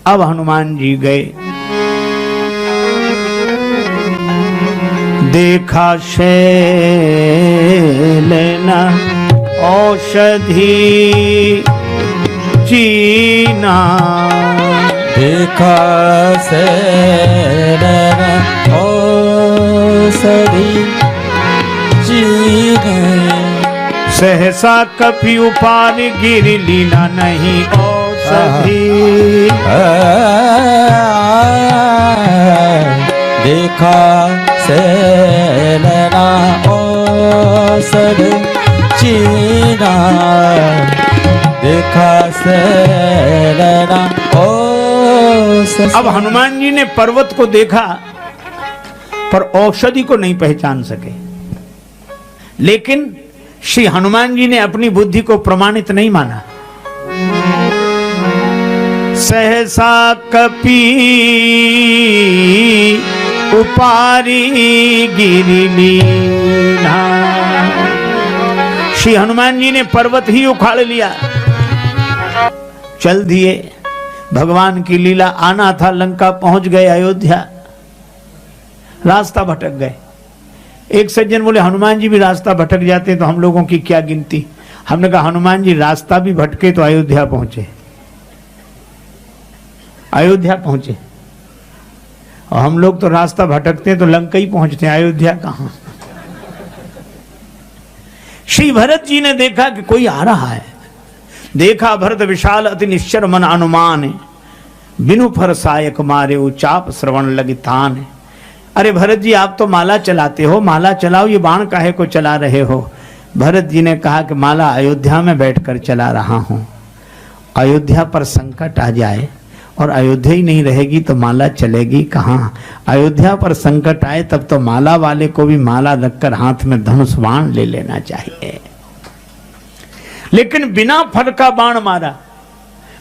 अब हनुमान जी गए, देखा शैल औषधि चीना, देखा शैल औषधि चीना, सहसा कपि उपार गिर लीना नहीं औषधि। देखा शैलना औषधि चीना, देखा शैलना औषधि। अब हनुमान जी ने पर्वत को देखा पर औषधि को नहीं पहचान सके, लेकिन श्री हनुमान जी ने अपनी बुद्धि को प्रमाणित नहीं माना। सहसा कपि उपारी गिरिलीना, श्री हनुमान जी ने पर्वत ही उखाड़ लिया। चल दिए, भगवान की लीला, आना था लंका, पहुंच गए अयोध्या, रास्ता भटक गए। एक सज्जन बोले हनुमान जी भी रास्ता भटक जाते तो हम लोगों की क्या गिनती। हमने कहा हनुमान जी रास्ता भी भटके तो अयोध्या पहुंचे, अयोध्या पहुंचे, और हम लोग तो रास्ता भटकते तो लंका ही पहुंचते, अयोध्या कहां। श्री भरत जी ने देखा कि कोई आ रहा है। देखा भरत विशाल अति निश्चर मन अनुमान, बिनु फर सायक मारे उचाप श्रवण लगी तान। अरे भरत जी आप तो माला चलाते हो, माला चलाओ, ये बाण काहे को चला रहे हो। भरत जी ने कहा कि माला अयोध्या में बैठकर चला रहा हूं, अयोध्या पर संकट आ जाए और अयोध्या ही नहीं रहेगी तो माला चलेगी कहाँ। अयोध्या पर संकट आए तब तो माला वाले को भी माला रखकर हाथ में धनुष बाण ले लेना चाहिए। लेकिन बिना फल का बाण मारा।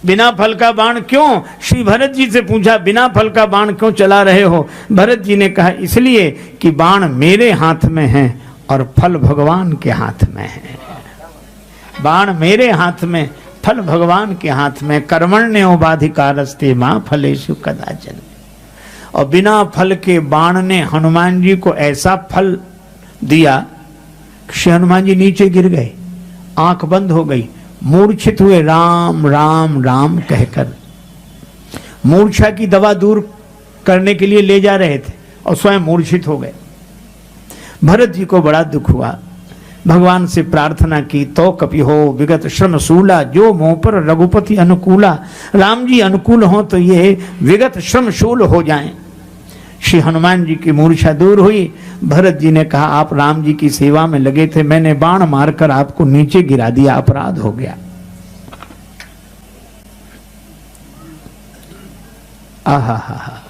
बिना फल का बाण क्यों? श्री भरत जी से पूछा बिना फल का बाण क्यों चला रहे हो। भरत जी ने कहा इसलिए कि बाण मेरे हाथ में है और फल भगवान के हाथ में है। बाण मेरे हाथ में, फल भगवान के हाथ में। कर्मण्योपाधिकारस्ते मां फलेषु कदाचन। और बिना फल के बाण ने हनुमान जी को ऐसा फल दिया, श्री हनुमान जी नीचे गिर गए, आंख बंद हो गई, मूर्छित हुए, राम राम राम कहकर। मूर्छा की दवा दूर करने के लिए ले जा रहे थे और स्वयं मूर्छित हो गए। भरत जी को बड़ा दुख हुआ, भगवान से प्रार्थना की, तो कपि हो विगत श्रम शूला, जो मोह पर रघुपति अनुकूला। राम जी अनुकूल हो तो ये विगत श्रम शूल हो जाएं। श्री हनुमान जी की मूर्छा दूर हुई। भरत जी ने कहा आप राम जी की सेवा में लगे थे, मैंने बाण मारकर आपको नीचे गिरा दिया, अपराध हो गया। आहा हा हा।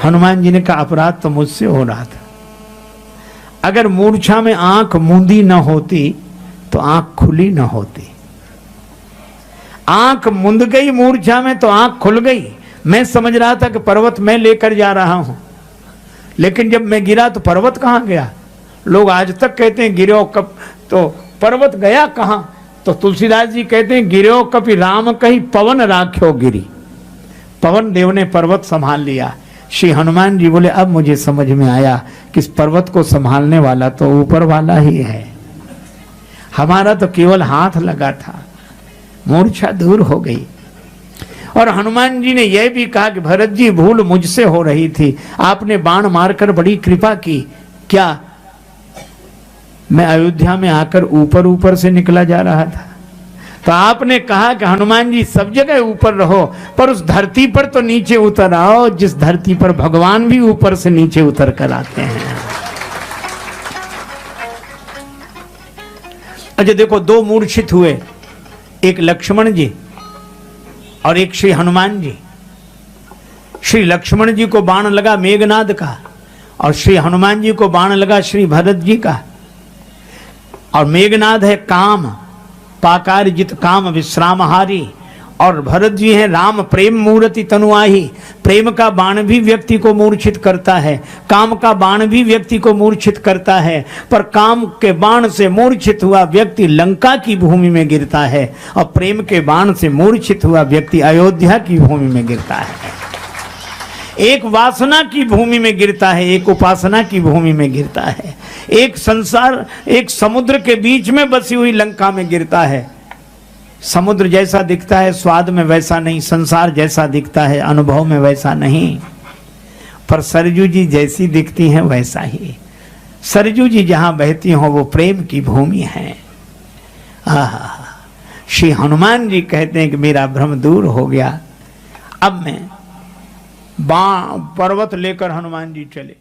हनुमान जी ने कहा अपराध तो मुझसे हो रहा था। अगर मूर्छा में आंख मूंदी न होती तो आंख खुली न होती। आंख मूंद गई मूर्छा में तो आंख खुल गई। मैं समझ रहा था कि पर्वत मैं लेकर जा रहा हूं, लेकिन जब मैं गिरा तो पर्वत कहां गया। लोग आज तक कहते हैं गिरो कब, तो पर्वत गया कहां। तो तुलसीदास जी कहते हैं गिरो कपि राम कही पवन राख्यो गिरी। पवन देव ने पर्वत संभाल लिया। श्री हनुमान जी बोले अब मुझे समझ में आया कि इस पर्वत को संभालने वाला तो ऊपर वाला ही है, हमारा तो केवल हाथ लगा था। मूर्छा दूर हो गई। और हनुमान जी ने यह भी कहा कि भरत जी भूल मुझसे हो रही थी, आपने बाण मारकर बड़ी कृपा की। क्या मैं अयोध्या में आकर ऊपर ऊपर से निकला जा रहा था, तो आपने कहा कि हनुमान जी सब जगह ऊपर रहो, पर उस धरती पर तो नीचे उतर आओ जिस धरती पर भगवान भी ऊपर से नीचे उतर कर आते हैं। अच्छा देखो, दो मूर्छित हुए, एक लक्ष्मण जी और एक श्री हनुमान जी। श्री लक्ष्मण जी को बाण लगा मेघनाद का और श्री हनुमान जी को बाण लगा श्री भरत जी का। और मेघनाद है काम, पाकार जित काम विश्रामहारी, और भरत जी हैं राम प्रेम मूर्ति तनुआही। प्रेम का बाण भी व्यक्ति को मूर्छित करता है, काम का बाण भी व्यक्ति को मूर्छित करता है, पर काम के बाण से मूर्छित हुआ व्यक्ति लंका की भूमि में गिरता है और प्रेम के बाण से मूर्छित हुआ व्यक्ति अयोध्या की भूमि में गिरता है। एक वासना की भूमि में गिरता है, एक उपासना की भूमि में गिरता है, एक संसार एक समुद्र के बीच में बसी हुई लंका में गिरता है। समुद्र जैसा दिखता है स्वाद में वैसा नहीं, संसार जैसा दिखता है अनुभव में वैसा नहीं, पर सरजू जी जैसी दिखती हैं वैसा ही। सरजू जी जहां बहती हो वो प्रेम की भूमि है। श्री हनुमान जी कहते हैं कि मेरा भ्रम दूर हो गया। अब मैं पर्वत लेकर हनुमान जी चले।